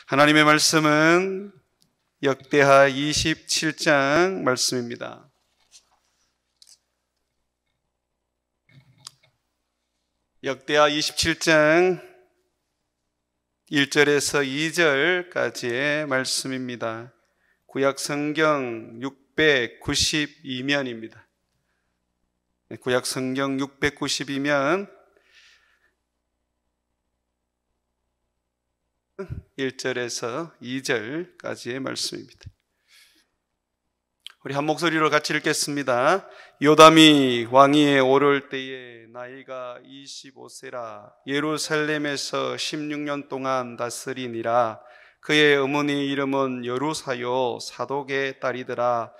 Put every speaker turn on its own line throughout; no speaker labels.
하나님의 말씀은 역대하 27장 말씀입니다. 역대하 27장 1절에서 2절까지의 말씀입니다. 구약 성경 692면입니다. 구약 성경 692면 1절에서 2절까지의 말씀입니다. 우리 한 목소리로 같이 읽겠습니다. 요담이 왕위에 오를 때에 나이가 25세라 예루살렘에서 16년 동안 다스리니라. 그의 어머니 이름은 여루사요 사독의 딸이더라.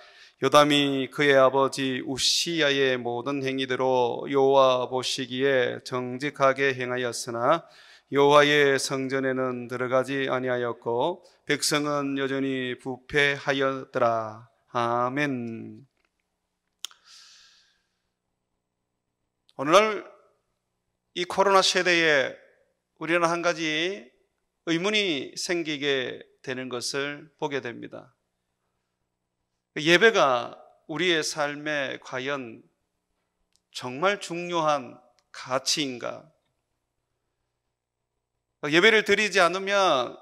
요담이 그의 아버지 우시야의 모든 행위대로 여호와 보시기에 정직하게 행하였으나 여호와의 성전에는 들어가지 아니하였고 백성은 여전히 부패하였더라. 아멘. 오늘날 이 코로나 시대에 우리는 한 가지 의문이 생기게 되는 것을 보게 됩니다. 예배가 우리의 삶에 과연 정말 중요한 가치인가? 예배를 드리지 않으면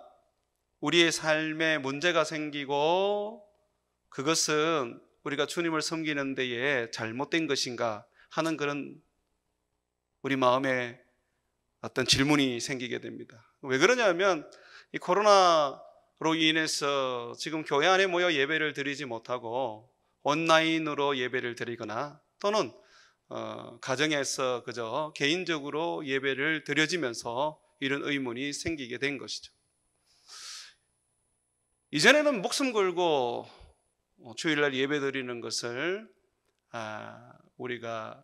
우리의 삶에 문제가 생기고 그것은 우리가 주님을 섬기는 데에 잘못된 것인가 하는 그런 우리 마음에 어떤 질문이 생기게 됩니다. 왜 그러냐면 이 코로나로 인해서 지금 교회 안에 모여 예배를 드리지 못하고 온라인으로 예배를 드리거나 또는 가정에서 그저 개인적으로 예배를 드려지면서 이런 의문이 생기게 된 것이죠. 이전에는 목숨 걸고 주일날 예배 드리는 것을 우리가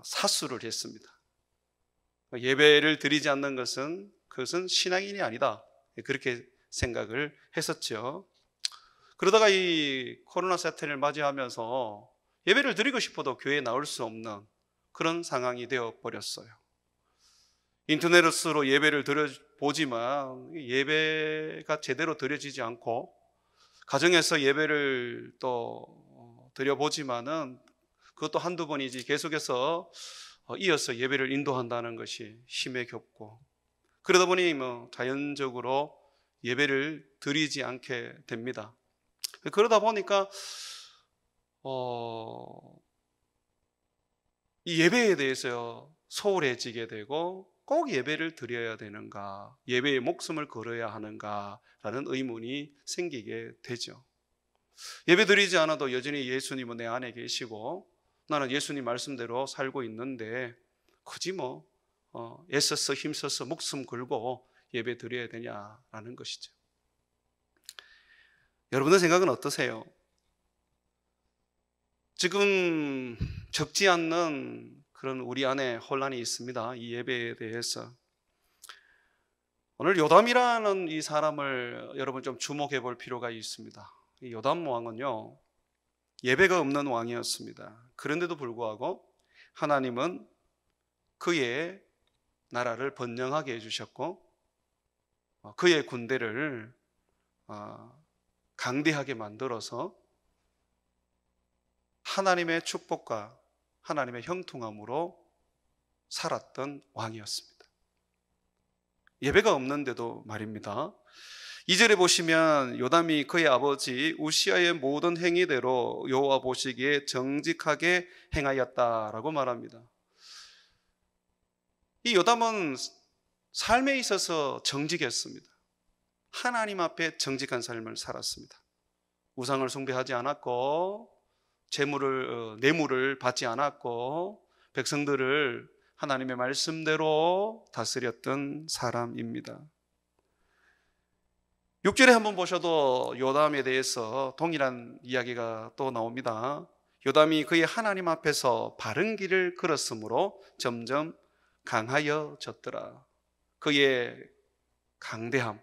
사수를 했습니다. 예배를 드리지 않는 것은 그것은 신앙인이 아니다, 그렇게 생각을 했었죠. 그러다가 이 코로나 사태를 맞이하면서 예배를 드리고 싶어도 교회에 나올 수 없는 그런 상황이 되어 버렸어요. 인터넷으로 예배를 드려보지만 예배가 제대로 드려지지 않고 가정에서 예배를 또 드려보지만은 그것도 한두 번이지 계속해서 이어서 예배를 인도한다는 것이 힘에 겹고 그러다 보니 자연적으로 예배를 드리지 않게 됩니다. 그러다 보니까 이 예배에 대해서 소홀해지게 되고 꼭 예배를 드려야 되는가, 예배에 목숨을 걸어야 하는가라는 의문이 생기게 되죠. 예배 드리지 않아도 여전히 예수님은 내 안에 계시고 나는 예수님 말씀대로 살고 있는데 굳이 애써서 힘써서 목숨 걸고 예배 드려야 되냐라는 것이죠. 여러분의 생각은 어떠세요? 지금 적지 않는 그런 우리 안에 혼란이 있습니다. 이 예배에 대해서. 오늘 요담이라는 이 사람을 여러분 좀 주목해 볼 필요가 있습니다. 이 요담 왕은요, 예배가 없는 왕이었습니다. 그런데도 불구하고 하나님은 그의 나라를 번영하게 해주셨고 그의 군대를 강대하게 만들어서 하나님의 축복과 하나님의 형통함으로 살았던 왕이었습니다. 예배가 없는데도 말입니다. 2절에 보시면 요담이 그의 아버지 우시야의 모든 행위대로 여호와 보시기에 정직하게 행하였다라고 말합니다. 이 요담은 삶에 있어서 정직했습니다. 하나님 앞에 정직한 삶을 살았습니다. 우상을 숭배하지 않았고 뇌물을 받지 않았고 백성들을 하나님의 말씀대로 다스렸던 사람입니다. 6절에 한번 보셔도 요담에 대해서 동일한 이야기가 또 나옵니다. 요담이 그의 하나님 앞에서 바른 길을 걸었으므로 점점 강하여졌더라. 그의 강대함,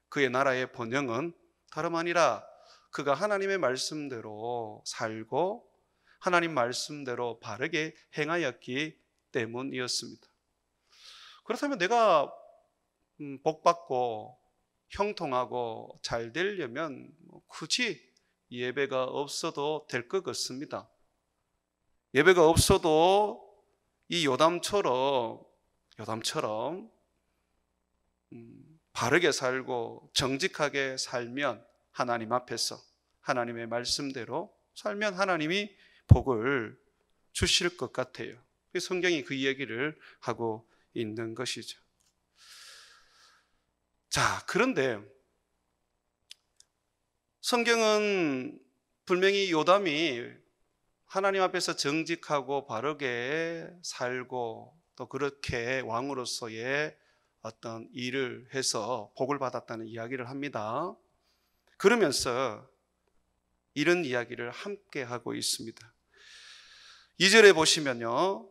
그의 나라의 번영은 다름 아니라 그가 하나님의 말씀대로 살고 하나님 말씀대로 바르게 행하였기 때문이었습니다. 그렇다면 내가 복받고 형통하고 잘 되려면 굳이 예배가 없어도 될 것 같습니다. 예배가 없어도 이 요담처럼 바르게 살고 정직하게 살면, 하나님 앞에서 하나님의 말씀대로 살면 하나님이 복을 주실 것 같아요. 성경이 그 이야기를 하고 있는 것이죠. 자, 그런데 성경은 분명히 요담이 하나님 앞에서 정직하고 바르게 살고 또 그렇게 왕으로서의 어떤 일을 해서 복을 받았다는 이야기를 합니다. 그러면서 이런 이야기를 함께 하고 있습니다. 2절에 보시면요,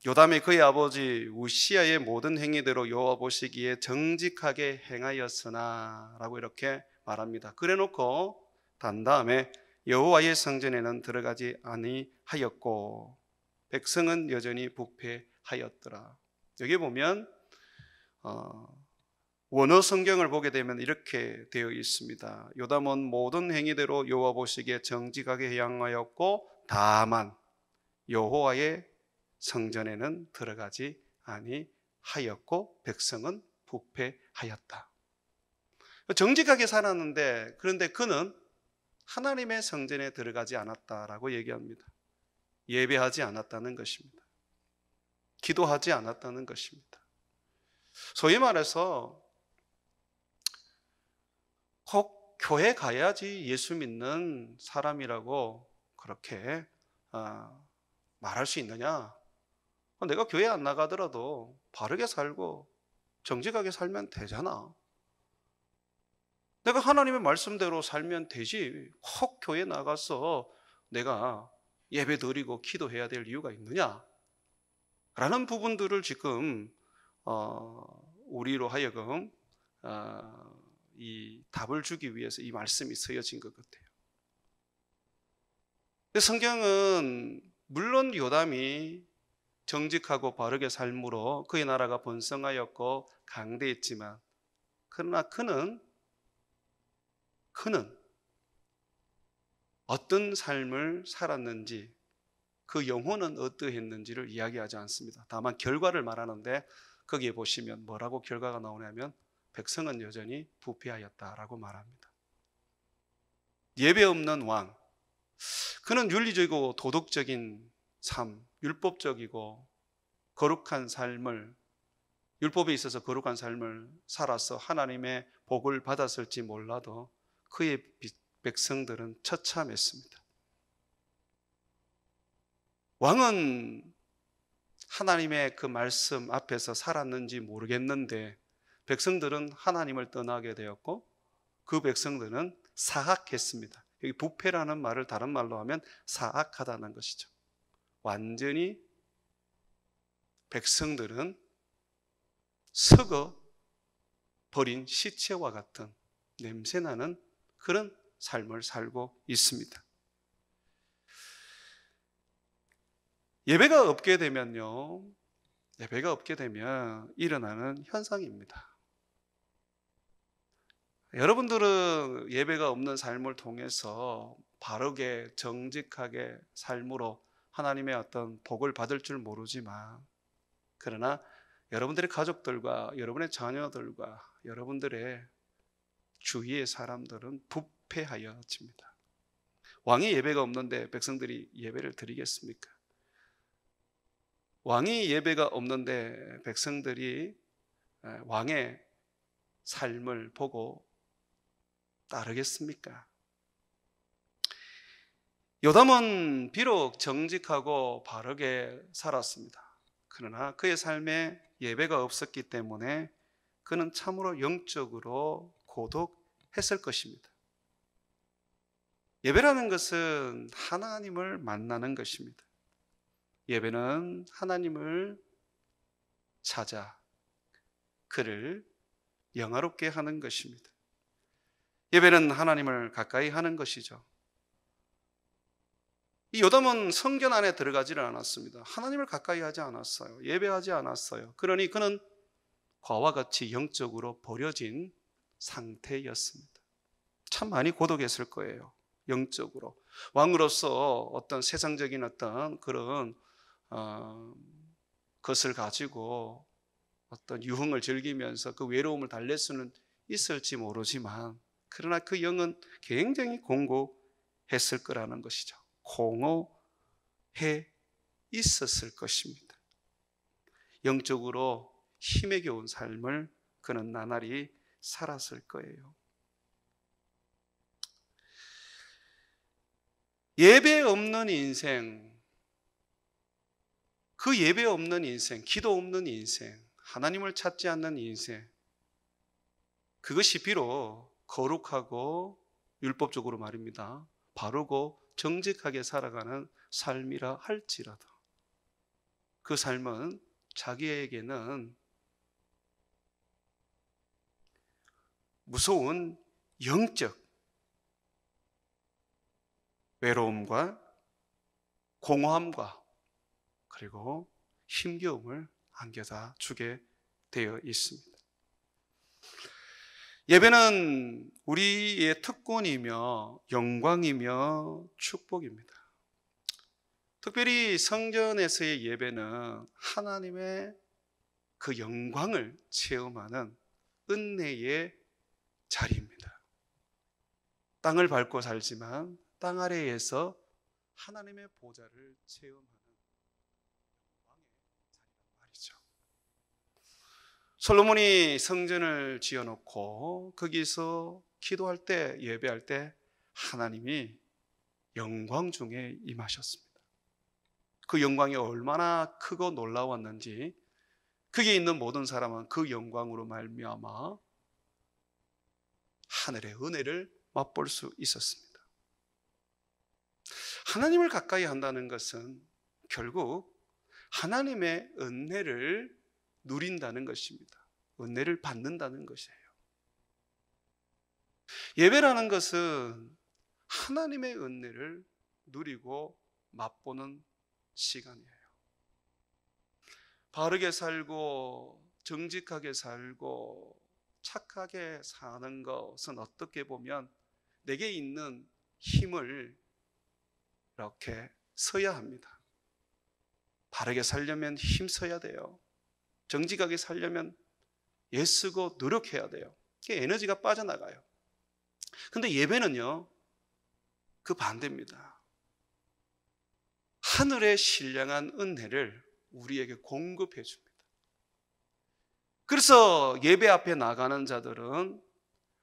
요담이 그의 아버지 우시야의 모든 행위대로 여호와 보시기에 정직하게 행하였으나 라고 이렇게 말합니다. 그래놓고 단 다음에 여호와의 성전에는 들어가지 아니하였고 백성은 여전히 부패하였더라. 여기 보면 원어 성경을 보게 되면 이렇게 되어 있습니다. 요담은 모든 행위대로 여호와 보시기에 정직하게 행하였고 다만 여호와의 성전에는 들어가지 아니하였고 백성은 부패하였다. 정직하게 살았는데, 그런데 그는 하나님의 성전에 들어가지 않았다라고 얘기합니다. 예배하지 않았다는 것입니다. 기도하지 않았다는 것입니다. 소위 말해서 꼭 교회 가야지 예수 믿는 사람이라고 그렇게 말할 수 있느냐? 내가 교회 안 나가더라도 바르게 살고 정직하게 살면 되잖아. 내가 하나님의 말씀대로 살면 되지. 꼭 교회 나가서 내가 예배 드리고 기도해야 될 이유가 있느냐? 라는 부분들을 지금 우리로 하여금 이 답을 주기 위해서 이 말씀이 쓰여진 것 같아요. 성경은 물론 요담이 정직하고 바르게 삶으로 그의 나라가 번성하였고 강대했지만, 그러나 그는 어떤 삶을 살았는지, 그 영혼은 어떠했는지를 이야기하지 않습니다. 다만 결과를 말하는데 거기에 보시면 뭐라고 결과가 나오냐면 백성은 여전히 부패하였다라고 말합니다. 예배 없는 왕, 그는 윤리적이고 도덕적인 삶, 율법적이고 거룩한 삶을, 율법에 있어서 거룩한 삶을 살아서 하나님의 복을 받았을지 몰라도 그의 백성들은 처참했습니다. 왕은 하나님의 그 말씀 앞에서 살았는지 모르겠는데 백성들은 하나님을 떠나게 되었고 그 백성들은 사악했습니다. 여기 부패라는 말을 다른 말로 하면 사악하다는 것이죠. 완전히 백성들은 썩어 버린 시체와 같은 냄새나는 그런 삶을 살고 있습니다. 예배가 없게 되면 일어나는 현상입니다. 여러분들은 예배가 없는 삶을 통해서 바르게 정직하게 삶으로 하나님의 어떤 복을 받을 줄 모르지만, 그러나 여러분들의 가족들과 여러분의 자녀들과 여러분들의 주위의 사람들은 부패하여집니다. 왕이 예배가 없는데 백성들이 예배를 드리겠습니까? 왕이 예배가 없는데 백성들이 왕의 삶을 보고 따르겠습니까? 요담은 비록 정직하고 바르게 살았습니다. 그러나 그의 삶에 예배가 없었기 때문에 그는 참으로 영적으로 고독했을 것입니다. 예배라는 것은 하나님을 만나는 것입니다. 예배는 하나님을 찾아 그를 영화롭게 하는 것입니다. 예배는 하나님을 가까이 하는 것이죠. 이 요담은 성전 안에 들어가지를 않았습니다. 하나님을 가까이 하지 않았어요. 예배하지 않았어요. 그러니 그는 과와 같이 영적으로 버려진 상태였습니다. 참 많이 고독했을 거예요. 영적으로. 왕으로서 어떤 세상적인 어떤 그런 것을 가지고 어떤 유흥을 즐기면서 그 외로움을 달랠 수는 있을지 모르지만, 그러나 그 영은 굉장히 공고했을 거라는 것이죠. 공허해 있었을 것입니다. 영적으로 힘에 겨운 삶을 그는 나날이 살았을 거예요. 예배 없는 인생, 그 예배 없는 인생, 기도 없는 인생, 하나님을 찾지 않는 인생, 그것이 비록 거룩하고 율법적으로 말입니다, 바르고 정직하게 살아가는 삶이라 할지라도 그 삶은 자기에게는 무서운 영적 외로움과 공허함과 그리고 힘겨움을 안겨다 주게 되어 있습니다. 예배는 우리의 특권이며 영광이며 축복입니다. 특별히 성전에서의 예배는 하나님의 그 영광을 체험하는 은혜의 자리입니다. 땅을 밟고 살지만 땅 아래에서 하나님의 보좌를 체험하는 영광의 자리란 말이죠. 솔로몬이 성전을 지어놓고 거기서 기도할 때, 예배할 때 하나님이 영광 중에 임하셨습니다. 그 영광이 얼마나 크고 놀라웠는지 거기에 있는 모든 사람은 그 영광으로 말미암아 하늘의 은혜를 맛볼 수 있었습니다. 하나님을 가까이 한다는 것은 결국 하나님의 은혜를 누린다는 것입니다. 은혜를 받는다는 것이에요. 예배라는 것은 하나님의 은혜를 누리고 맛보는 시간이에요. 바르게 살고 정직하게 살고 착하게 사는 것은 어떻게 보면 내게 있는 힘을 이렇게 써야 합니다. 바르게 살려면 힘써야 돼요. 정직하게 살려면 애쓰고 노력해야 돼요. 그게 에너지가 빠져나가요. 근데 예배는요, 그 반대입니다. 하늘의 신령한 은혜를 우리에게 공급해 줍니다. 그래서 예배 앞에 나가는 자들은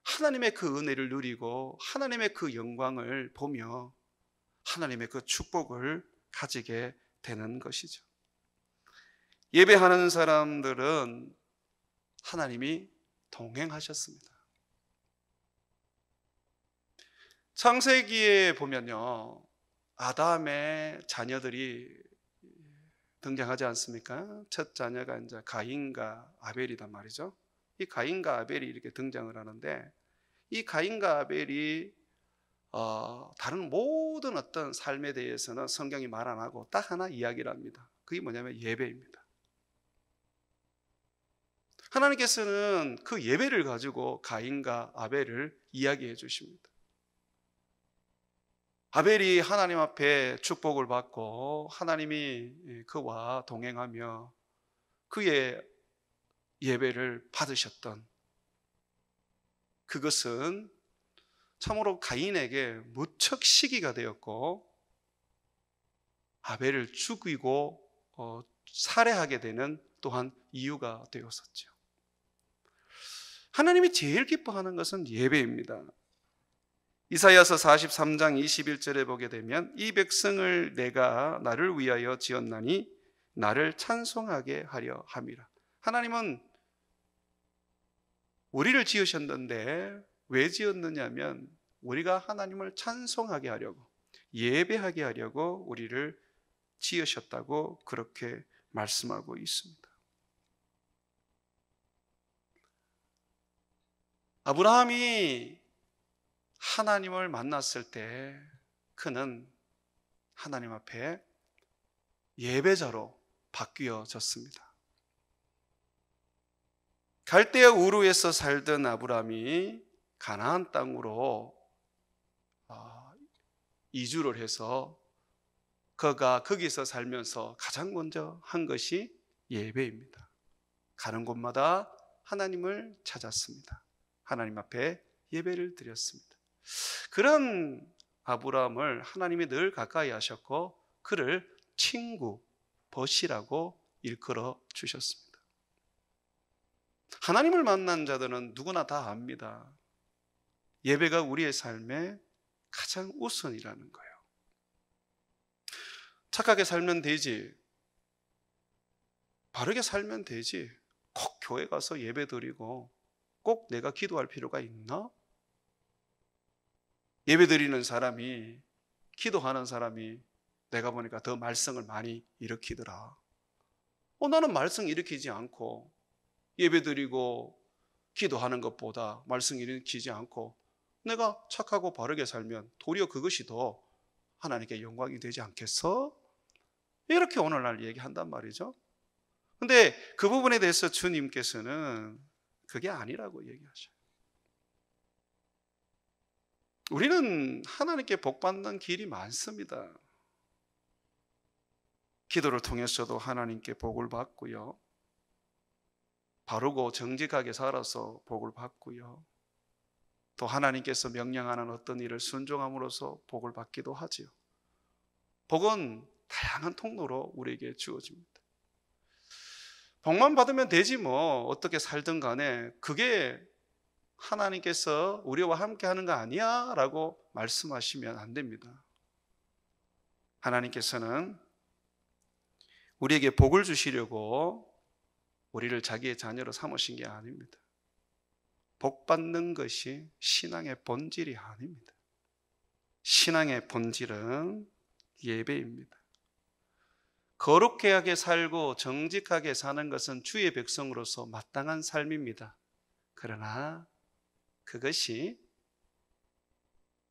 하나님의 그 은혜를 누리고 하나님의 그 영광을 보며 하나님의 그 축복을 가지게 되는 것이죠. 예배하는 사람들은 하나님이 동행하셨습니다. 창세기에 보면요, 아담의 자녀들이 등장하지 않습니까? 첫 자녀가 이제 가인과 아벨이단 말이죠. 이 가인과 아벨이 이렇게 등장을 하는데, 이 가인과 아벨이 다른 모든 어떤 삶에 대해서는 성경이 말 안 하고 딱 하나 이야기를 합니다. 그게 뭐냐면 예배입니다. 하나님께서는 그 예배를 가지고 가인과 아벨을 이야기해 주십니다. 아벨이 하나님 앞에 축복을 받고 하나님이 그와 동행하며 그의 예배를 받으셨던 그것은 참으로 가인에게 무척 시기가 되었고 아벨을 죽이고 살해하게 되는 또한 이유가 되었었죠. 하나님이 제일 기뻐하는 것은 예배입니다. 이사야서 43장 21절에 보게 되면 이 백성을 내가 나를 위하여 지었나니 나를 찬송하게 하려 함이라. 하나님은 우리를 지으셨는데 왜 지었느냐면 우리가 하나님을 찬송하게 하려고, 예배하게 하려고 우리를 지으셨다고 그렇게 말씀하고 있습니다. 아브라함이 하나님을 만났을 때 그는 하나님 앞에 예배자로 바뀌어졌습니다. 갈대아 우르에서 살던 아브라함이 가나안 땅으로 이주를 해서 그가 거기서 살면서 가장 먼저 한 것이 예배입니다. 가는 곳마다 하나님을 찾았습니다. 하나님 앞에 예배를 드렸습니다. 그런 아브라함을 하나님이 늘 가까이 하셨고 그를 친구, 벗이라고 일컬어 주셨습니다. 하나님을 만난 자들은 누구나 다 압니다. 예배가 우리의 삶의 가장 우선이라는 거예요. 착하게 살면 되지, 바르게 살면 되지, 꼭 교회 가서 예배 드리고 꼭 내가 기도할 필요가 있나? 예배 드리는 사람이, 기도하는 사람이 내가 보니까 더 말썽을 많이 일으키더라. 나는 말썽 일으키지 않고 예배 드리고 기도하는 것보다 말썽 일으키지 않고 내가 착하고 바르게 살면 도리어 그것이 더 하나님께 영광이 되지 않겠어? 이렇게 오늘날 얘기한단 말이죠. 근데 그 부분에 대해서 주님께서는 그게 아니라고 얘기하셔요. 우리는 하나님께 복받는 길이 많습니다. 기도를 통해서도 하나님께 복을 받고요. 바르고 정직하게 살아서 복을 받고요. 또 하나님께서 명령하는 어떤 일을 순종함으로써 복을 받기도 하지요. 복은 다양한 통로로 우리에게 주어집니다. 복만 받으면 되지 뭐 어떻게 살든 간에 그게 하나님께서 우리와 함께 하는 거 아니야? 라고 말씀하시면 안 됩니다. 하나님께서는 우리에게 복을 주시려고 우리를 자기의 자녀로 삼으신 게 아닙니다. 복 받는 것이 신앙의 본질이 아닙니다. 신앙의 본질은 예배입니다. 거룩하게 살고 정직하게 사는 것은 주의 백성으로서 마땅한 삶입니다. 그러나 그것이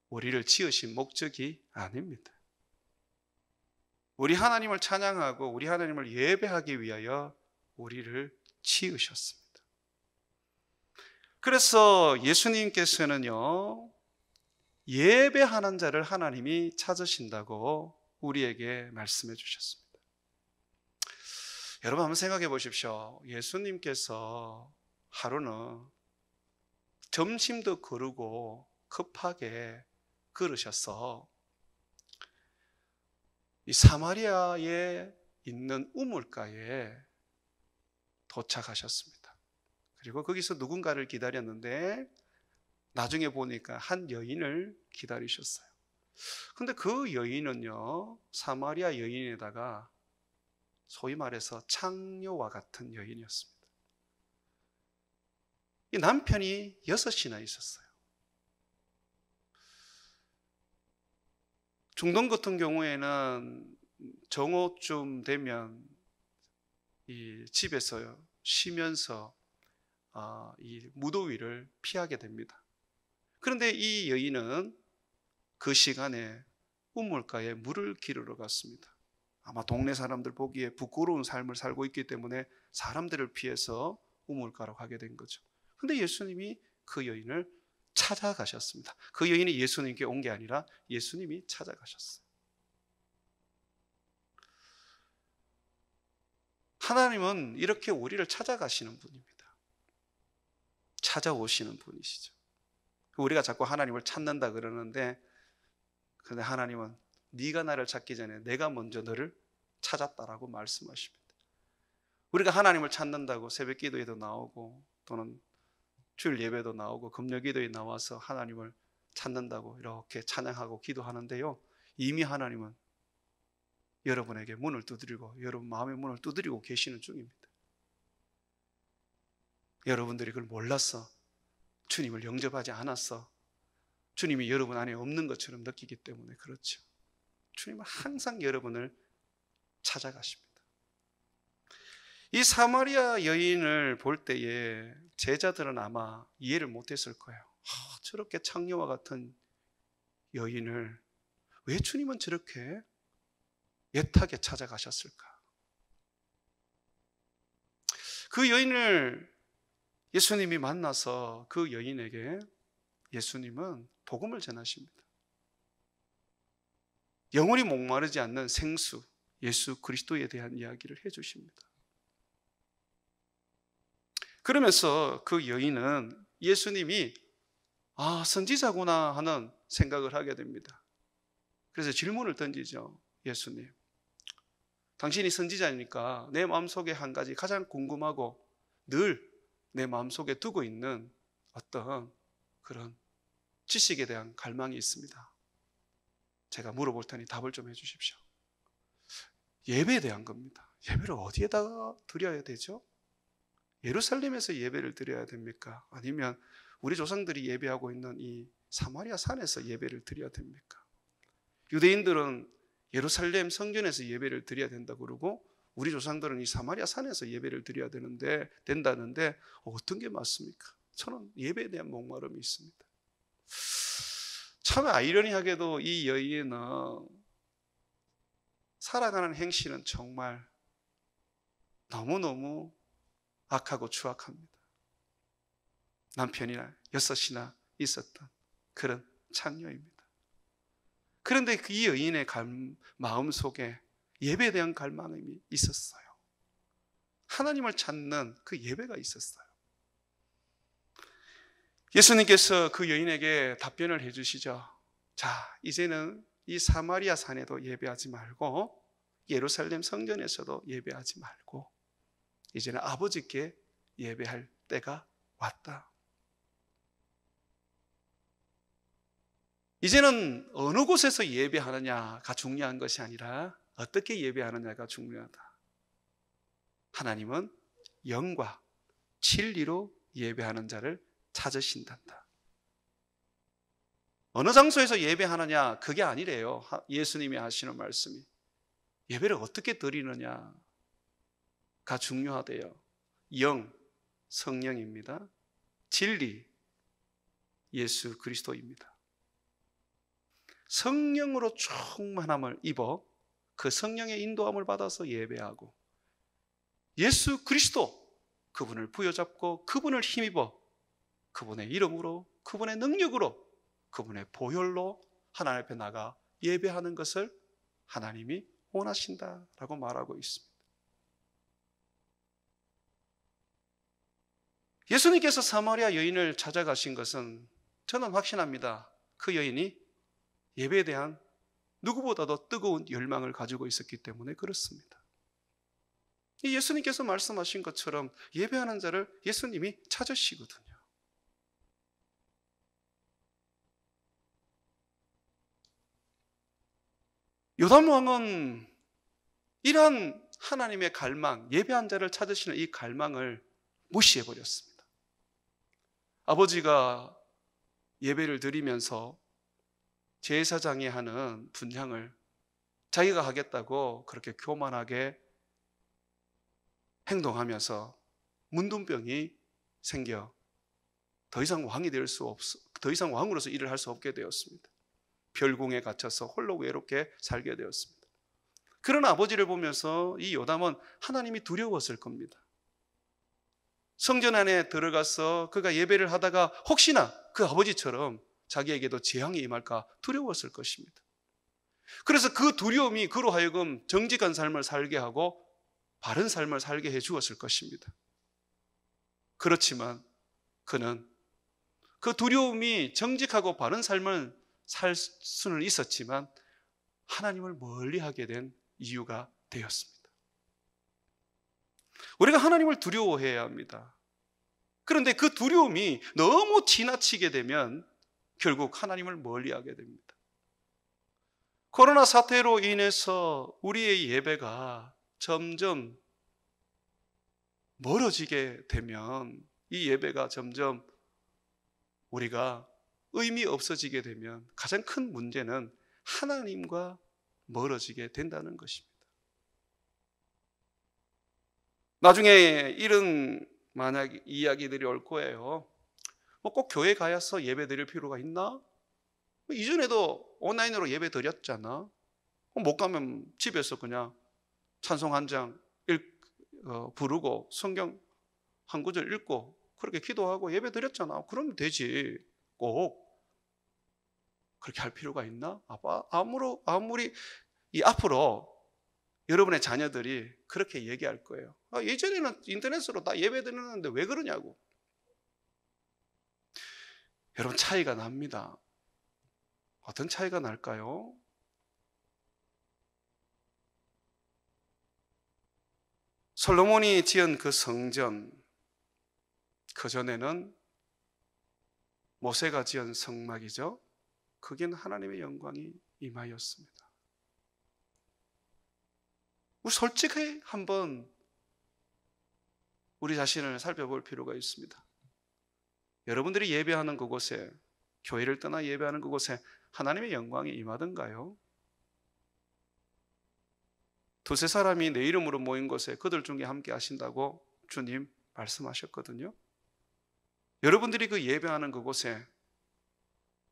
우리를 지으신 목적이 아닙니다. 우리 하나님을 찬양하고 우리 하나님을 예배하기 위하여 우리를 지으셨습니다. 그래서 예수님께서는요, 예배하는 자를 하나님이 찾으신다고 우리에게 말씀해 주셨습니다. 여러분 한번 생각해 보십시오. 예수님께서 하루는 점심도 거르고 급하게 걸으셔서 이 사마리아에 있는 우물가에 도착하셨습니다. 그리고 거기서 누군가를 기다렸는데 나중에 보니까 한 여인을 기다리셨어요. 근데 그 여인은요, 사마리아 여인에다가 소위 말해서 창녀와 같은 여인이었습니다. 이 남편이 6이나 있었어요. 중동 같은 경우에는 정오쯤 되면 이 집에서 쉬면서 이 무더위를 피하게 됩니다. 그런데 이 여인은 그 시간에 우물가에 물을 기르러 갔습니다. 아마 동네 사람들 보기에 부끄러운 삶을 살고 있기 때문에 사람들을 피해서 우물가로 가게 된 거죠. 그런데 예수님이 그 여인을 찾아가셨습니다. 그 여인이 예수님께 온 게 아니라 예수님이 찾아가셨어요. 하나님은 이렇게 우리를 찾아가시는 분입니다. 찾아오시는 분이시죠. 우리가 자꾸 하나님을 찾는다 그러는데, 근데 하나님은 네가 나를 찾기 전에 내가 먼저 너를 찾았다라고 말씀하십니다. 우리가 하나님을 찾는다고 새벽 기도에도 나오고 또는 주일 예배도 나오고 금요 기도에 나와서 하나님을 찾는다고 이렇게 찬양하고 기도하는데요, 이미 하나님은 여러분에게 문을 두드리고 여러분 마음의 문을 두드리고 계시는 중입니다. 여러분들이 그걸 몰랐어, 주님을 영접하지 않았어, 주님이 여러분 안에 없는 것처럼 느끼기 때문에 그렇죠. 주님은 항상 여러분을 찾아가십니다. 이 사마리아 여인을 볼 때에 제자들은 아마 이해를 못했을 거예요. 저렇게 창녀와 같은 여인을 왜 주님은 저렇게 애타게 찾아가셨을까? 그 여인을 예수님이 만나서 그 여인에게 예수님은 복음을 전하십니다. 영원히 목마르지 않는 생수 예수 그리스도에 대한 이야기를 해주십니다. 그러면서 그 여인은 예수님이 선지자구나 하는 생각을 하게 됩니다. 그래서 질문을 던지죠. 예수님, 당신이 선지자니까 내 마음속에 한 가지 가장 궁금하고 늘 내 마음속에 두고 있는 어떤 그런 지식에 대한 갈망이 있습니다. 제가 물어볼 테니 답을 좀 해주십시오. 예배에 대한 겁니다. 예배를 어디에다가 드려야 되죠? 예루살렘에서 예배를 드려야 됩니까? 아니면 우리 조상들이 예배하고 있는 이 사마리아 산에서 예배를 드려야 됩니까? 유대인들은 예루살렘 성전에서 예배를 드려야 된다고 그러고 우리 조상들은 이 사마리아 산에서 예배를 드려야 된다는데 어떤 게 맞습니까? 저는 예배에 대한 목마름이 있습니다. 참 아이러니하게도 이 여인은 살아가는 행실은 정말 너무너무 악하고 추악합니다. 남편이 6이나 있었던 그런 창녀입니다. 그런데 이 여인의 마음속에 예배에 대한 갈망이 있었어요. 하나님을 찾는 그 예배가 있었어요. 예수님께서 그 여인에게 답변을 해주시죠. 자, 이제는 이 사마리아 산에도 예배하지 말고 예루살렘 성전에서도 예배하지 말고 이제는 아버지께 예배할 때가 왔다. 이제는 어느 곳에서 예배하느냐가 중요한 것이 아니라 어떻게 예배하느냐가 중요하다. 하나님은 영과 진리로 예배하는 자를 찾으신단다. 어느 장소에서 예배하느냐 그게 아니래요. 예수님이 하시는 말씀이 예배를 어떻게 드리느냐가 중요하대요. 영, 성령입니다. 진리, 예수 그리스도입니다. 성령으로 충만함을 입어 그 성령의 인도함을 받아서 예배하고 예수 그리스도 그분을 부여잡고 그분을 힘입어 그분의 이름으로 그분의 능력으로 그분의 보혈로 하나님 앞에 나가 예배하는 것을 하나님이 원하신다라고 말하고 있습니다. 예수님께서 사마리아 여인을 찾아가신 것은 저는 확신합니다. 그 여인이 예배에 대한 누구보다도 뜨거운 열망을 가지고 있었기 때문에 그렇습니다. 예수님께서 말씀하신 것처럼 예배하는 자를 예수님이 찾으시거든요. 요담 왕은 이러한 하나님의 갈망, 예배한 자를 찾으시는 이 갈망을 무시해버렸습니다. 아버지가 예배를 드리면서 제사장이 하는 분향을 자기가 하겠다고 그렇게 교만하게 행동하면서 문둥병이 생겨 더 이상 왕으로서 일을 할 수 없게 되었습니다. 별궁에 갇혀서 홀로 외롭게 살게 되었습니다. 그런 아버지를 보면서 이 요담은 하나님이 두려웠을 겁니다. 성전 안에 들어가서 그가 예배를 하다가 혹시나 그 아버지처럼 자기에게도 재앙이 임할까 두려웠을 것입니다. 그래서 그 두려움이 그로 하여금 정직한 삶을 살게 하고 바른 삶을 살게 해 주었을 것입니다. 그렇지만 그는 그 두려움이 정직하고 바른 삶을 살 수는 있었지만 하나님을 멀리하게 된 이유가 되었습니다. 우리가 하나님을 두려워해야 합니다. 그런데 그 두려움이 너무 지나치게 되면 결국 하나님을 멀리하게 됩니다. 코로나 사태로 인해서 우리의 예배가 점점 멀어지게 되면 이 예배가 점점 우리가 의미 없어지게 되면 가장 큰 문제는 하나님과 멀어지게 된다는 것입니다. 나중에 이런 만약 이야기들이 올 거예요. 꼭 교회 가서 예배 드릴 필요가 있나? 이전에도 온라인으로 예배 드렸잖아. 못 가면 집에서 그냥 찬송 한 장 부르고 성경 한 구절 읽고 그렇게 기도하고 예배 드렸잖아. 그러면 되지. 꼭 그렇게 할 필요가 있나? 아무리 이 앞으로 여러분의 자녀들이 그렇게 얘기할 거예요. 예전에는 인터넷으로 다 예배 드렸는데 왜 그러냐고. 여러분, 차이가 납니다. 어떤 차이가 날까요? 솔로몬이 지은 그 성전, 그전에는 모세가 지은 성막이죠. 거기는 하나님의 영광이 임하였습니다. 우리 솔직히 한번 우리 자신을 살펴볼 필요가 있습니다. 여러분들이 예배하는 그곳에, 교회를 떠나 예배하는 그곳에 하나님의 영광이 임하던가요? 두세 사람이 내 이름으로 모인 곳에 그들 중에 함께 하신다고 주님 말씀하셨거든요. 여러분들이 그 예배하는 그곳에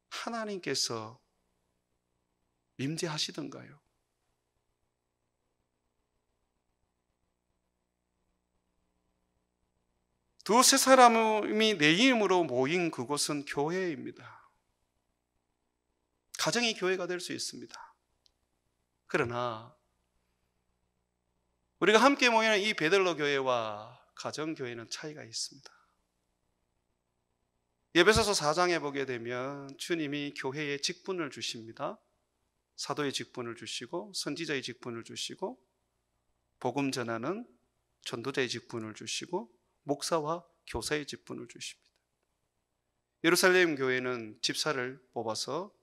하나님께서 임재하시던가요? 두세 사람이 내 이름으로 모인 그곳은 교회입니다. 가정이 교회가 될 수 있습니다. 그러나 우리가 함께 모이는 이 베들로 교회와 가정교회는 차이가 있습니다. 에베소서 4장에 보게 되면 주님이 교회에 직분을 주십니다. 사도의 직분을 주시고 선지자의 직분을 주시고 복음 전하는 전도자의 직분을 주시고 목사와 교사의 직분을 주십니다. 예루살렘 교회는 집사를 뽑아서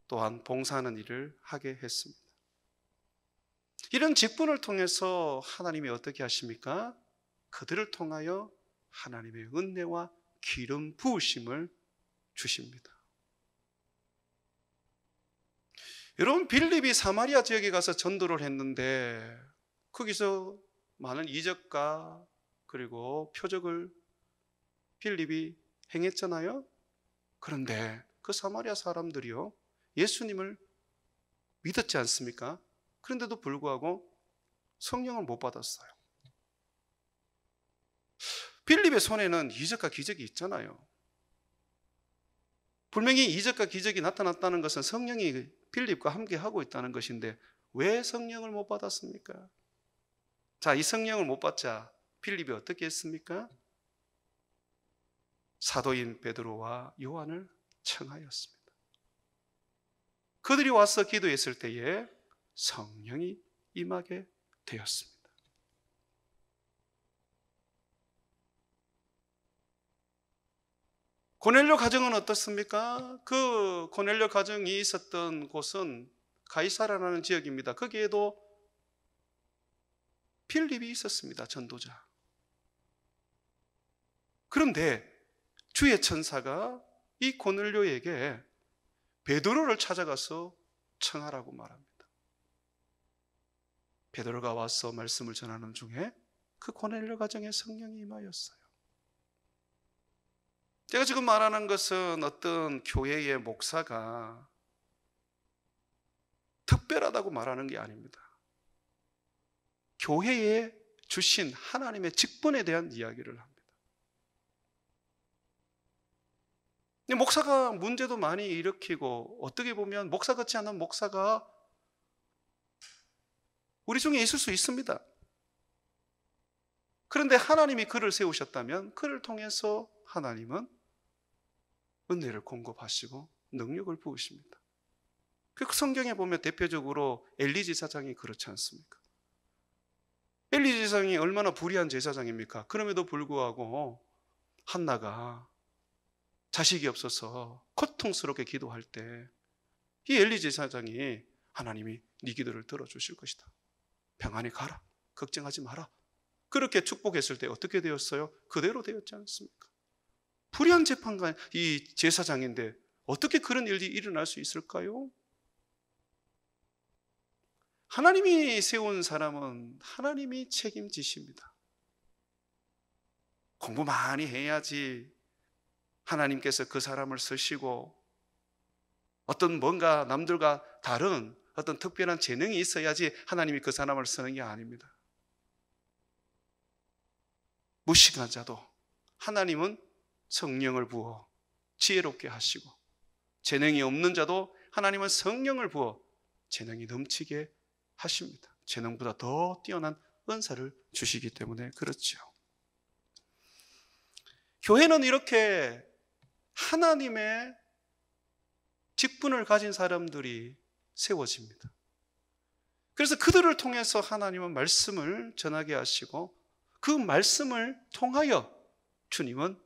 또한 봉사하는 일을 하게 했습니다. 이런 직분을 통해서 하나님이 어떻게 하십니까? 그들을 통하여 하나님의 은혜와 기름 부으심을 주십니다. 여러분, 빌립이 사마리아 지역에 가서 전도를 했는데 거기서 많은 이적과 그리고 표적을 빌립이 행했잖아요. 그런데 그 사마리아 사람들이요, 예수님을 믿었지 않습니까? 그런데도 불구하고 성령을 못 받았어요. 빌립의 손에는 이적과 기적이 있잖아요. 분명히 이적과 기적이 나타났다는 것은 성령이 빌립과 함께 하고 있다는 것인데 왜 성령을 못 받았습니까? 자, 이 성령을 못 받자 빌립이 어떻게 했습니까? 사도인 베드로와 요한을 청하였습니다. 그들이 와서 기도했을 때에 성령이 임하게 되었습니다. 고넬료 가정은 어떻습니까? 그 고넬료 가정이 있었던 곳은 가이사라라는 지역입니다. 거기에도 빌립이 있었습니다. 전도자. 그런데 주의 천사가 이 고넬료에게 베드로를 찾아가서 청하라고 말합니다. 베드로가 와서 말씀을 전하는 중에 그 고넬료 가정에 성령이 임하였어요. 제가 지금 말하는 것은 어떤 교회의 목사가 특별하다고 말하는 게 아닙니다. 교회에 주신 하나님의 직분에 대한 이야기를 합니다. 목사가 문제도 많이 일으키고 어떻게 보면 목사 같지 않은 목사가 우리 중에 있을 수 있습니다. 그런데 하나님이 그를 세우셨다면 그를 통해서 하나님은 은혜를 공급하시고 능력을 부으십니다. 그 성경에 보면 대표적으로 엘리 제사장이 그렇지 않습니까? 엘리 제사장이 얼마나 불의한 제사장입니까? 그럼에도 불구하고 한나가 자식이 없어서 고통스럽게 기도할 때 이 엘리 제사장이 하나님이 네 기도를 들어주실 것이다. 평안히 가라. 걱정하지 마라. 그렇게 축복했을 때 어떻게 되었어요? 그대로 되었지 않습니까? 불의한 재판관, 이 제사장인데 어떻게 그런 일이 일어날 수 있을까요? 하나님이 세운 사람은 하나님이 책임지십니다. 공부 많이 해야지 하나님께서 그 사람을 쓰시고 어떤 뭔가 남들과 다른 어떤 특별한 재능이 있어야지 하나님이 그 사람을 쓰는 게 아닙니다. 무식한 자도 하나님은 성령을 부어 지혜롭게 하시고, 재능이 없는 자도 하나님은 성령을 부어 재능이 넘치게 하십니다. 재능보다 더 뛰어난 은사를 주시기 때문에 그렇죠. 교회는 이렇게 하나님의 직분을 가진 사람들이 세워집니다. 그래서 그들을 통해서 하나님은 말씀을 전하게 하시고, 그 말씀을 통하여 주님은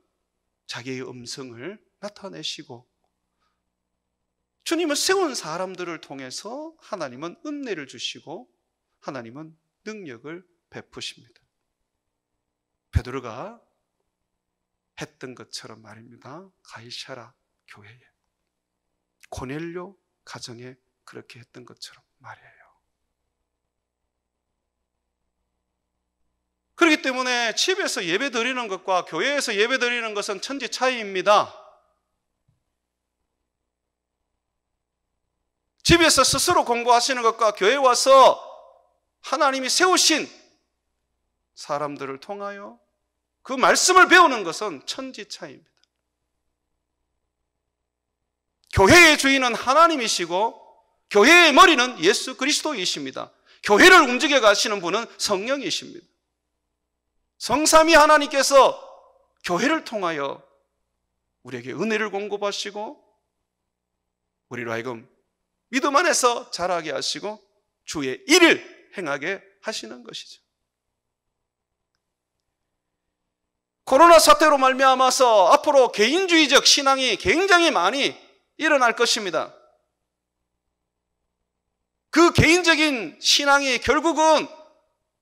자기의 음성을 나타내시고, 주님을 세운 사람들을 통해서 하나님은 은혜를 주시고 하나님은 능력을 베푸십니다. 베드로가 했던 것처럼 말입니다. 가이사랴 교회에, 고넬료 가정에 그렇게 했던 것처럼 말이에요. 그렇기 때문에 집에서 예배 드리는 것과 교회에서 예배 드리는 것은 천지 차이입니다. 집에서 스스로 공부하시는 것과 교회에 와서 하나님이 세우신 사람들을 통하여 그 말씀을 배우는 것은 천지 차이입니다. 교회의 주인은 하나님이시고 교회의 머리는 예수 그리스도이십니다. 교회를 움직여 가시는 분은 성령이십니다. 성삼위 하나님께서 교회를 통하여 우리에게 은혜를 공급하시고 우리로 하여금 믿음 안에서 자라게 하시고 주의 일을 행하게 하시는 것이죠. 코로나 사태로 말미암아서 앞으로 개인주의적 신앙이 굉장히 많이 일어날 것입니다. 그 개인적인 신앙이 결국은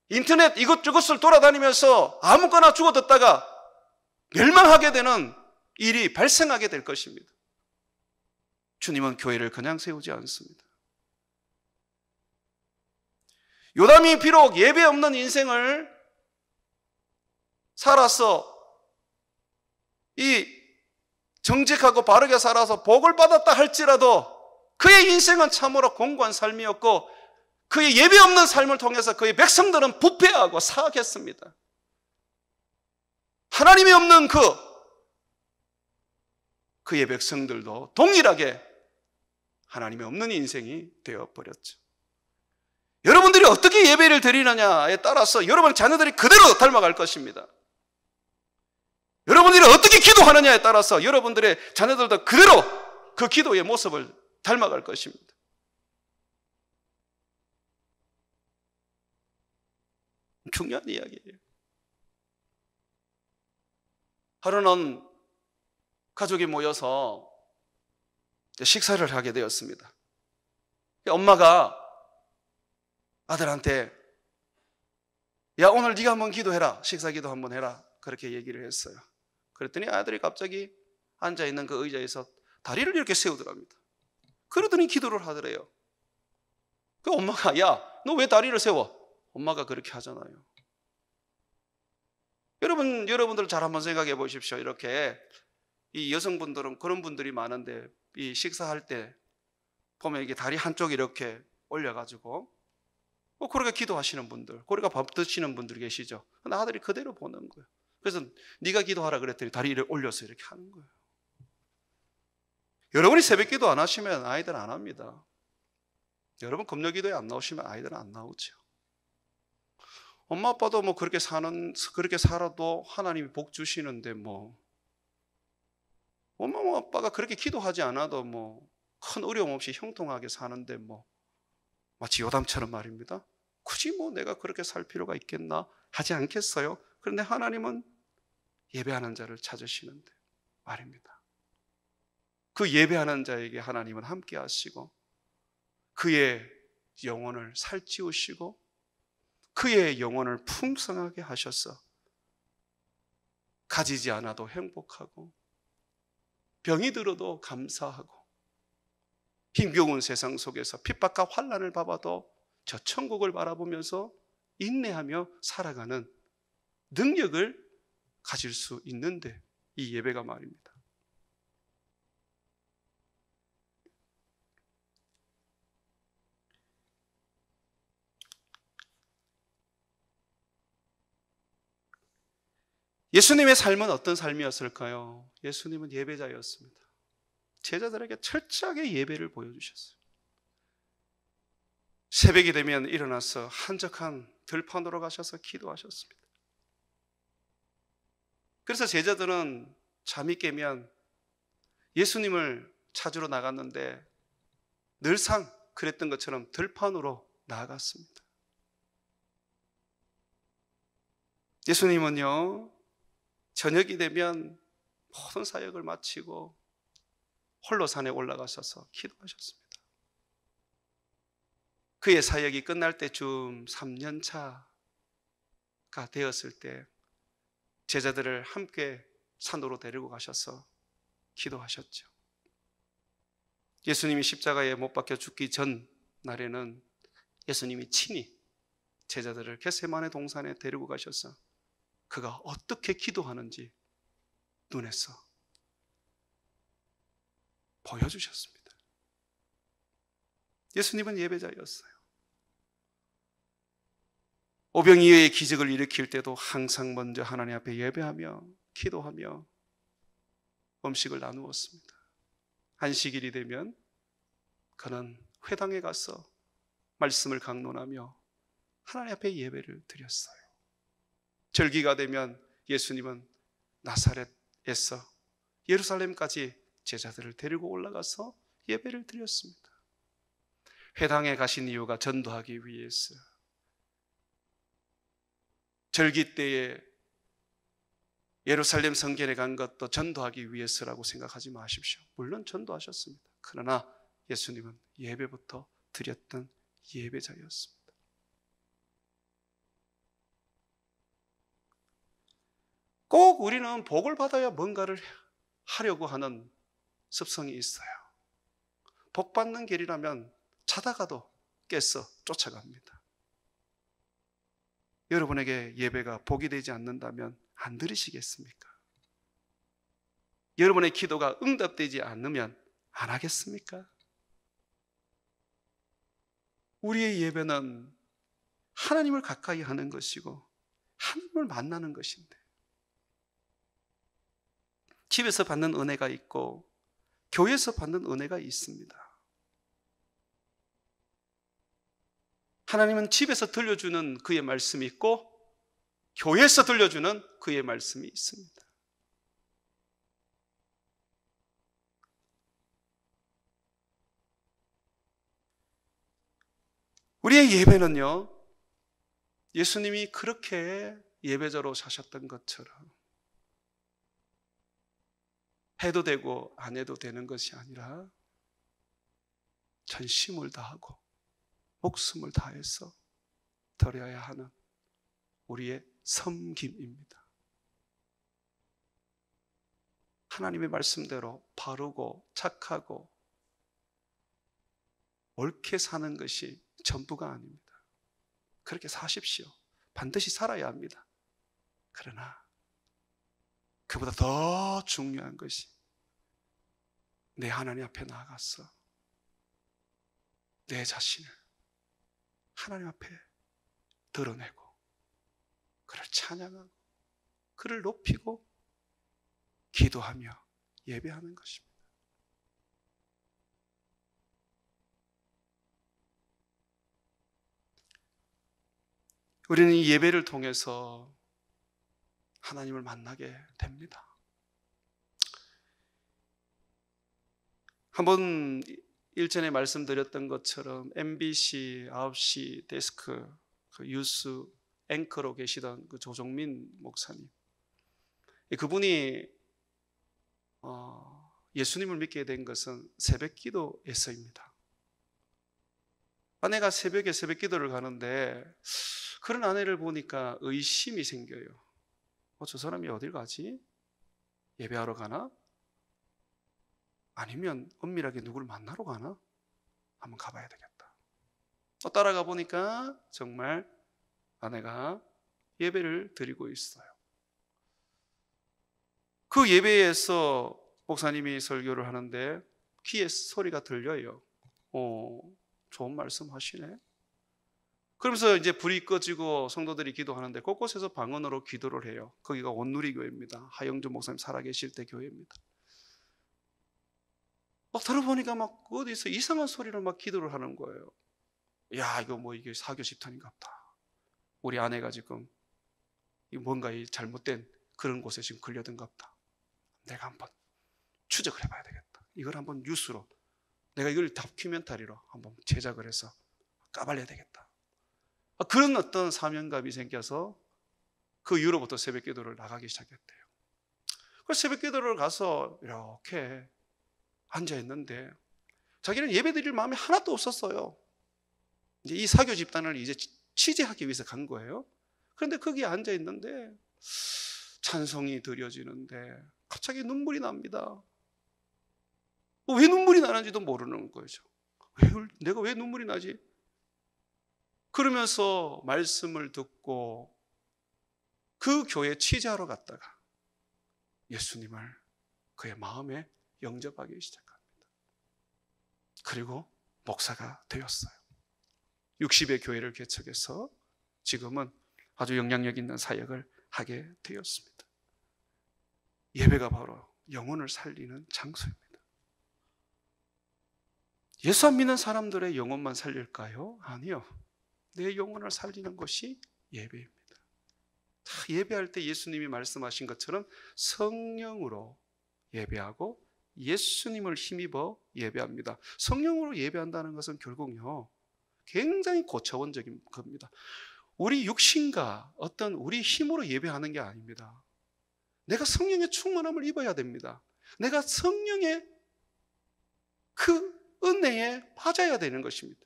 인터넷 이것저것을 돌아다니면서 아무거나 주워듣다가 멸망하게 되는 일이 발생하게 될 것입니다. 주님은 교회를 그냥 세우지 않습니다. 요담이 비록 예배 없는 인생을 살아서 이 정직하고 바르게 살아서 복을 받았다 할지라도 그의 인생은 참으로 공고한 삶이었고 그의 예배 없는 삶을 통해서 그의 백성들은 부패하고 사악했습니다. 하나님이 없는 그의 백성들도 동일하게 하나님이 없는 인생이 되어버렸죠. 여러분들이 어떻게 예배를 드리느냐에 따라서 여러분 자녀들이 그대로 닮아갈 것입니다. 여러분들이 어떻게 기도하느냐에 따라서 여러분들의 자녀들도 그대로 그 기도의 모습을 닮아갈 것입니다. 중요한 이야기예요. 하루는 가족이 모여서 식사를 하게 되었습니다. 엄마가 아들한테 야 오늘 네가 한번 기도해라, 식사 기도 한번 해라, 그렇게 얘기를 했어요. 그랬더니 아들이 갑자기 앉아있는 그 의자에서 다리를 이렇게 세우더랍니다. 그러더니 기도를 하더래요. 그 엄마가 야 너 왜 다리를 세워? 엄마가 그렇게 하잖아요. 여러분들 잘 한번 생각해 보십시오. 이렇게 이 여성분들은 그런 분들이 많은데 이 식사할 때 보면 이게 다리 한쪽 이렇게 올려가지고 그렇게 기도하시는 분들, 그러니까 밥 드시는 분들 계시죠. 근데 아들이 그대로 보는 거예요. 그래서 네가 기도하라 그랬더니 다리를 올려서 이렇게 하는 거예요. 여러분이 새벽 기도 안 하시면 아이들은 안 합니다. 여러분 금요 기도에 안 나오시면 아이들은 안 나오죠. 엄마 아빠도 뭐 그렇게 살아도 하나님이 복 주시는데 엄마 아빠가 그렇게 기도하지 않아도 큰 어려움 없이 형통하게 사는데 마치 요담처럼 말입니다. 굳이 내가 그렇게 살 필요가 있겠나 하지 않겠어요? 그런데 하나님은 예배하는 자를 찾으시는데 말입니다. 그 예배하는 자에게 하나님은 함께 하시고 그의 영혼을 살찌우시고 그의 영혼을 풍성하게 하셔서 가지지 않아도 행복하고 병이 들어도 감사하고 힘겨운 세상 속에서 핍박과 환난을 받아도 저 천국을 바라보면서 인내하며 살아가는 능력을 가질 수 있는데 이 예배가 말입니다. 예수님의 삶은 어떤 삶이었을까요? 예수님은 예배자였습니다. 제자들에게 철저하게 예배를 보여주셨어요. 새벽이 되면 일어나서 한적한 들판으로 가셔서 기도하셨습니다. 그래서 제자들은 잠이 깨면 예수님을 찾으러 나갔는데 늘상 그랬던 것처럼 들판으로 나아갔습니다. 예수님은요, 저녁이 되면 모든 사역을 마치고 홀로 산에 올라가셔서 기도하셨습니다. 그의 사역이 끝날 때쯤 3년 차가 되었을 때 제자들을 함께 산으로 데리고 가셔서 기도하셨죠. 예수님이 십자가에 못 박혀 죽기 전 날에는 예수님이 친히 제자들을 겟세마네 동산에 데리고 가셔서 그가 어떻게 기도하는지 눈에서 보여주셨습니다. 예수님은 예배자였어요. 오병이어의 기적을 일으킬 때도 항상 먼저 하나님 앞에 예배하며 기도하며 음식을 나누었습니다. 안식일이 되면 그는 회당에 가서 말씀을 강론하며 하나님 앞에 예배를 드렸어요. 절기가 되면 예수님은 나사렛에서 예루살렘까지 제자들을 데리고 올라가서 예배를 드렸습니다. 회당에 가신 이유가 전도하기 위해서. 절기 때에 예루살렘 성전에 간 것도 전도하기 위해서라고 생각하지 마십시오. 물론 전도하셨습니다. 그러나 예수님은 예배부터 드렸던 예배자였습니다. 꼭 우리는 복을 받아야 뭔가를 하려고 하는 습성이 있어요. 복 받는 길이라면 자다가도 깨서 쫓아갑니다. 여러분에게 예배가 복이 되지 않는다면 안 들으시겠습니까? 여러분의 기도가 응답되지 않으면 안 하겠습니까? 우리의 예배는 하나님을 가까이 하는 것이고 하나님을 만나는 것인데, 집에서 받는 은혜가 있고 교회에서 받는 은혜가 있습니다. 하나님은 집에서 들려주는 그의 말씀이 있고 교회에서 들려주는 그의 말씀이 있습니다. 우리의 예배는요, 예수님이 그렇게 예배자로 사셨던 것처럼 해도 되고 안 해도 되는 것이 아니라 전심을 다하고 목숨을 다해서 드려야 하는 우리의 섬김입니다. 하나님의 말씀대로 바르고 착하고 옳게 사는 것이 전부가 아닙니다. 그렇게 사십시오. 반드시 살아야 합니다. 그러나 그보다 더 중요한 것이 내 하나님 앞에 나아가서 내 자신을 하나님 앞에 드러내고 그를 찬양하고 그를 높이고 기도하며 예배하는 것입니다. 우리는 이 예배를 통해서 하나님을 만나게 됩니다. 한번 일전에 말씀드렸던 것처럼 MBC 9시 데스크 그 뉴스 앵커로 계시던 그 조정민 목사님, 그분이 예수님을 믿게 된 것은 새벽 기도에서입니다. 아내가 새벽에 새벽 기도를 가는데 그런 아내를 보니까 의심이 생겨요. 저 사람이 어딜 가지? 예배하러 가나? 아니면 은밀하게 누구를 만나러 가나? 한번 가봐야 되겠다. 따라가 보니까 정말 아내가 예배를 드리고 있어요. 그 예배에서 목사님이 설교를 하는데 귀에 소리가 들려요. 좋은 말씀 하시네. 그러면서 이제 불이 꺼지고 성도들이 기도하는데 곳곳에서 방언으로 기도를 해요. 거기가 온누리교회입니다. 하영준 목사님 살아계실 때 교회입니다. 막 들어보니까 막 어디서 이상한 소리를 막 기도를 하는 거예요. 야, 이거 뭐 이게 사교 집단인가 보다. 우리 아내가 지금 뭔가 잘못된 그런 곳에 지금 걸려든가 보다. 내가 한번 추적을 해봐야 되겠다. 이걸 한번 뉴스로, 내가 이걸 다큐멘터리로 한번 제작을 해서 까발려야 되겠다. 그런 어떤 사명감이 생겨서 그 이후로부터 새벽 기도를 나가기 시작했대요. 그래서 새벽 기도를 가서 이렇게 앉아있는데 자기는 예배 드릴 마음이 하나도 없었어요. 이제 이 사교 집단을 이제 취재하기 위해서 간 거예요. 그런데 거기에 앉아있는데 찬송이 드려지는데 갑자기 눈물이 납니다. 왜 눈물이 나는지도 모르는 거죠. 내가 왜 눈물이 나지? 그러면서 말씀을 듣고 그 교회 취재하러 갔다가 예수님을 그의 마음에 영접하기 시작합니다. 그리고 목사가 되었어요. 60의 교회를 개척해서 지금은 아주 영향력 있는 사역을 하게 되었습니다. 예배가 바로 영혼을 살리는 장소입니다. 예수 안 믿는 사람들의 영혼만 살릴까요? 아니요. 내 영혼을 살리는 것이 예배입니다. 예배할 때 예수님이 말씀하신 것처럼 성령으로 예배하고 예수님을 힘입어 예배합니다. 성령으로 예배한다는 것은 결국요, 굉장히 고차원적인 겁니다. 우리 육신과 어떤 우리 힘으로 예배하는 게 아닙니다. 내가 성령의 충만함을 입어야 됩니다. 내가 성령의 그 은혜에 빠져야 되는 것입니다.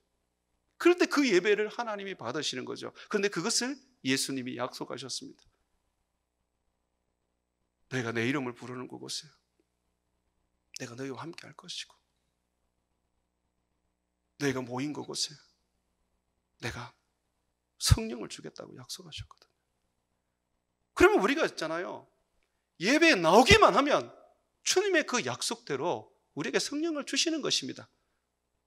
그럴 때 그 예배를 하나님이 받으시는 거죠. 그런데 그것을 예수님이 약속하셨습니다. 너희가 내 이름을 부르는 그곳에 내가 너희와 함께 할 것이고, 너희가 모인 그곳에 내가 성령을 주겠다고 약속하셨거든요. 그러면 우리가 있잖아요, 예배에 나오기만 하면 주님의 그 약속대로 우리에게 성령을 주시는 것입니다.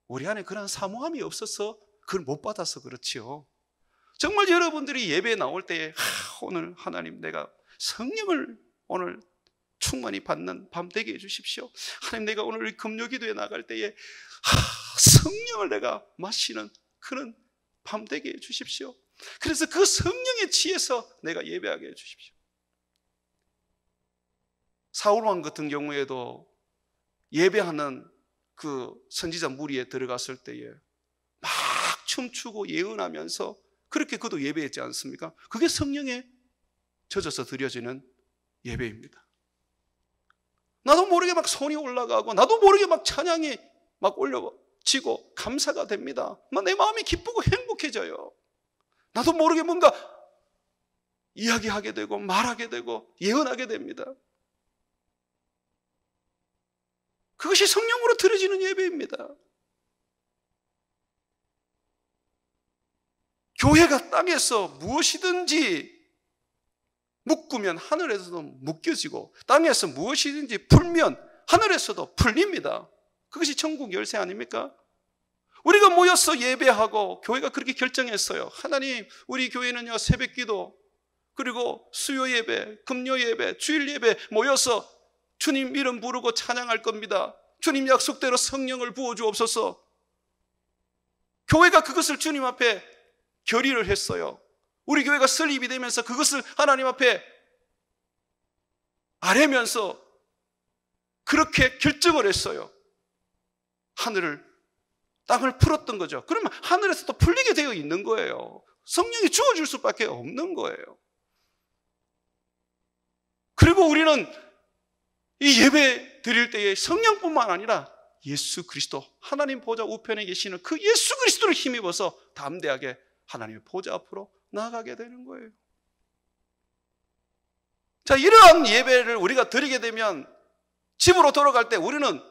우리 안에 그런 사모함이 없어서 그걸 못 받아서 그렇지요. 정말 여러분들이 예배에 나올 때에 오늘 하나님 내가 성령을 오늘 충만히 받는 밤 되게 해주십시오. 하나님 내가 오늘 금요기도에 나갈 때에 성령을 내가 마시는 그런 밤 되게 해주십시오. 그래서 그 성령에 취해서 내가 예배하게 해주십시오. 사울왕 같은 경우에도 예배하는 그 선지자 무리에 들어갔을 때에 막 춤추고 예언하면서 그렇게 그도 예배했지 않습니까? 그게 성령에 젖어서 드려지는 예배입니다. 나도 모르게 막 손이 올라가고 나도 모르게 막 찬양이 막 올려지고 감사가 됩니다. 막 내 마음이 기쁘고 행복해져요. 나도 모르게 뭔가 이야기하게 되고 말하게 되고 예언하게 됩니다. 그것이 성령으로 드려지는 예배입니다. 교회가 땅에서 무엇이든지 묶으면 하늘에서도 묶여지고 땅에서 무엇이든지 풀면 하늘에서도 풀립니다. 그것이 천국 열쇠 아닙니까? 우리가 모여서 예배하고 교회가 그렇게 결정했어요. 하나님, 우리 교회는요 새벽기도 그리고 수요 예배, 금요 예배, 주일 예배 모여서 주님 이름 부르고 찬양할 겁니다. 주님 약속대로 성령을 부어주옵소서. 교회가 그것을 주님 앞에 결의를 했어요. 우리 교회가 설립이 되면서 그것을 하나님 앞에 아뢰면서 그렇게 결정을 했어요. 땅을 풀었던 거죠. 그러면 하늘에서 또 풀리게 되어 있는 거예요. 성령이 주어줄 수밖에 없는 거예요. 그리고 우리는 이 예배 드릴 때에 성령뿐만 아니라 예수 그리스도, 하나님 보좌 우편에 계시는 그 예수 그리스도를 힘입어서 담대하게 하나님의 보좌 앞으로 나아가게 되는 거예요. 자, 이러한 예배를 우리가 드리게 되면 집으로 돌아갈 때 우리는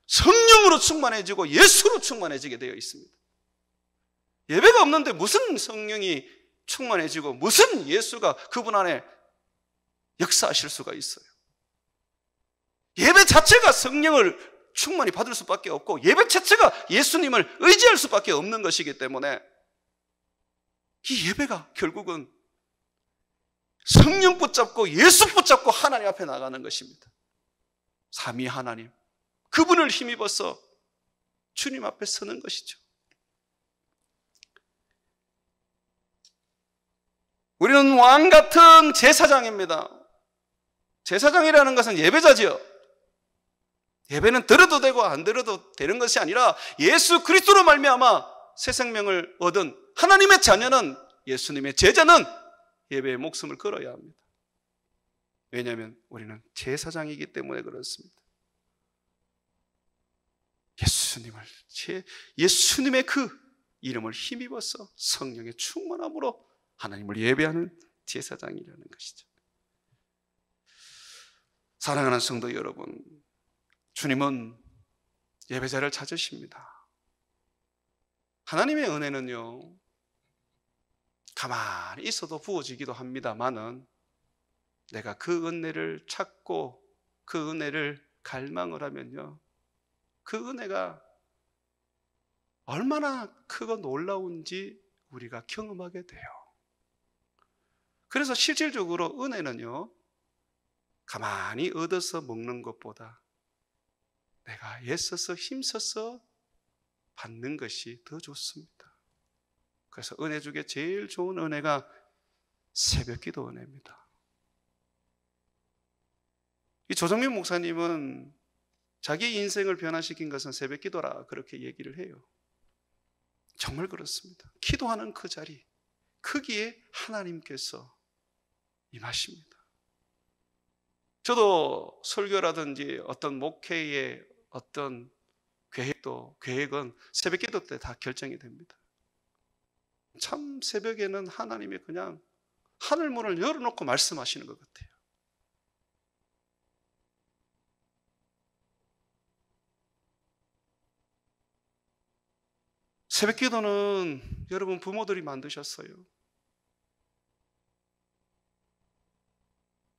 성령으로 충만해지고 예수로 충만해지게 되어 있습니다. 예배가 없는데 무슨 성령이 충만해지고 무슨 예수가 그분 안에 역사하실 수가 있어요. 예배 자체가 성령을 충만히 받을 수밖에 없고 예배 자체가 예수님을 의지할 수밖에 없는 것이기 때문에 이 예배가 결국은 성령 붙잡고 예수 붙잡고 하나님 앞에 나가는 것입니다. 삼위 하나님, 그분을 힘입어서 주님 앞에 서는 것이죠. 우리는 왕 같은 제사장입니다. 제사장이라는 것은 예배자지요. 예배는 들어도 되고 안 들어도 되는 것이 아니라 예수 그리스도로 말미암아 새 생명을 얻은 하나님의 자녀는, 예수님의 제자는 예배에 목숨을 걸어야 합니다. 왜냐하면 우리는 제사장이기 때문에 그렇습니다. 예수님의 그 이름을 힘입어서 성령의 충만함으로 하나님을 예배하는 제사장이라는 것이죠. 사랑하는 성도 여러분, 주님은 예배자를 찾으십니다. 하나님의 은혜는요, 가만히 있어도 부어지기도 합니다만은 내가 그 은혜를 찾고 그 은혜를 갈망을 하면요, 그 은혜가 얼마나 크고 놀라운지 우리가 경험하게 돼요. 그래서 실질적으로 은혜는요, 가만히 얻어서 먹는 것보다 내가 애써서 힘써서 받는 것이 더 좋습니다. 그래서 은혜 중에 제일 좋은 은혜가 새벽기도 은혜입니다. 이 조정민 목사님은 자기 인생을 변화시킨 것은 새벽기도라 그렇게 얘기를 해요. 정말 그렇습니다. 기도하는 그 자리, 거기에 하나님께서 임하십니다. 저도 설교라든지 어떤 목회의 어떤 계획은 새벽기도 때 다 결정이 됩니다. 참 새벽에는 하나님이 그냥 하늘문을 열어놓고 말씀하시는 것 같아요. 새벽기도는 여러분 부모들이 만드셨어요.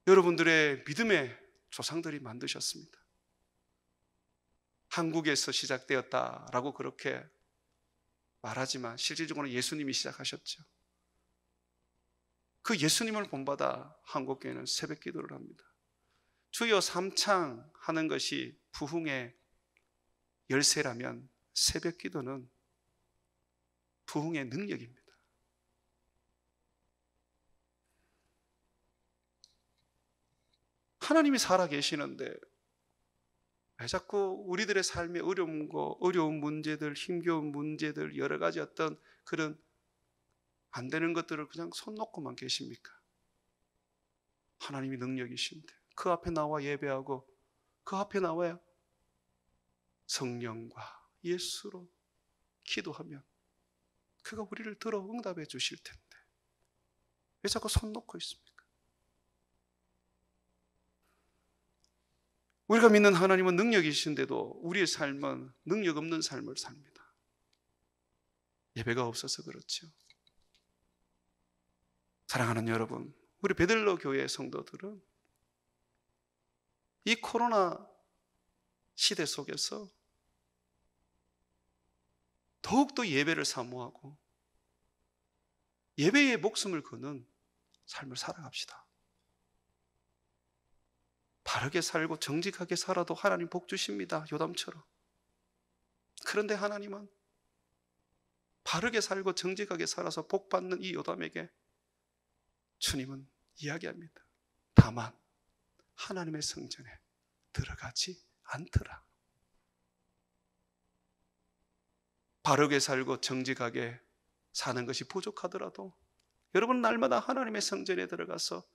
여러분들의 믿음의 조상들이 만드셨습니다. 한국에서 시작되었다라고 그렇게 말하지만 실질적으로 예수님이 시작하셨죠. 그 예수님을 본받아 한국교회는 새벽기도를 합니다. 주여 삼창 하는 것이 부흥의 열쇠라면 새벽기도는 부흥의 능력입니다. 하나님이 살아계시는데 왜 자꾸 우리들의 삶의 어려운 문제들, 힘겨운 문제들, 여러 가지 어떤 그런 안 되는 것들을 그냥 손 놓고만 계십니까? 하나님이 능력이신데 그 앞에 나와 예배하고 그 앞에 나와야 성령과 예수로 기도하면 그가 우리를 들어 응답해 주실 텐데 왜 자꾸 손 놓고 있습니까? 우리가 믿는 하나님은 능력이신데도 우리의 삶은 능력 없는 삶을 삽니다. 예배가 없어서 그렇죠. 사랑하는 여러분, 우리 베들로 교회 성도들은 이 코로나 시대 속에서 더욱더 예배를 사모하고 예배에 목숨을 거는 삶을 살아갑시다. 바르게 살고 정직하게 살아도 하나님 복 주십니다. 요담처럼. 그런데 하나님은 바르게 살고 정직하게 살아서 복 받는 이 요담에게 주님은 이야기합니다. 다만 하나님의 성전에 들어가지 않더라. 바르게 살고 정직하게 사는 것이 부족하더라도 여러분 날마다 하나님의 성전에 들어가서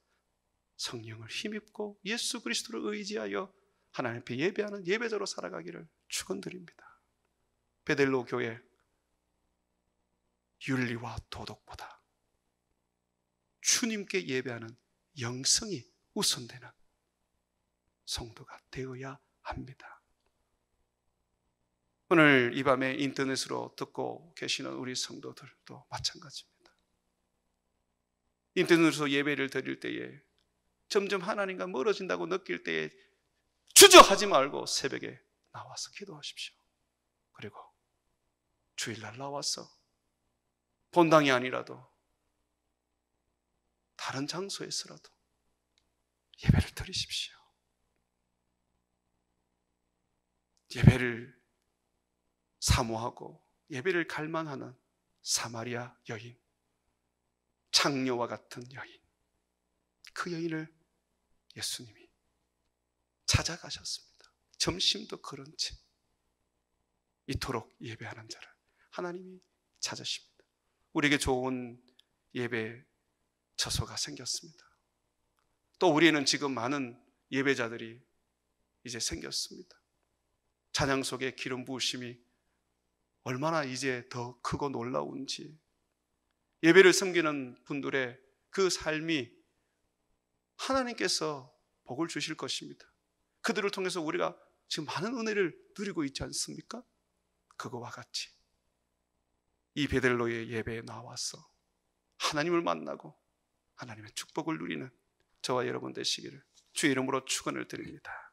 성령을 힘입고 예수 그리스도를 의지하여 하나님 앞에 예배하는 예배자로 살아가기를 축원드립니다. 베들로 교회 윤리와 도덕보다 주님께 예배하는 영성이 우선되는 성도가 되어야 합니다. 오늘 이 밤에 인터넷으로 듣고 계시는 우리 성도들도 마찬가지입니다. 인터넷으로 예배를 드릴 때에 점점 하나님과 멀어진다고 느낄 때에 주저하지 말고 새벽에 나와서 기도하십시오. 그리고 주일날 나와서 본당이 아니라도 다른 장소에서라도 예배를 드리십시오. 예배를 사모하고 예배를 갈망하는 사마리아 여인, 창녀와 같은 여인, 그 여인을 예수님이 찾아가셨습니다. 점심도 그런 채 이토록 예배하는 자를 하나님이 찾으십니다. 우리에게 좋은 예배 처소가 생겼습니다. 또 우리는 지금 많은 예배자들이 이제 생겼습니다. 찬양 속에 기름 부으심이 얼마나 이제 더 크고 놀라운지, 예배를 섬기는 분들의 그 삶이 하나님께서 복을 주실 것입니다. 그들을 통해서 우리가 지금 많은 은혜를 누리고 있지 않습니까? 그거와 같이 이 베들로의 예배에 나와서 하나님을 만나고 하나님의 축복을 누리는 저와 여러분 되시기를 주의 이름으로 축원을 드립니다.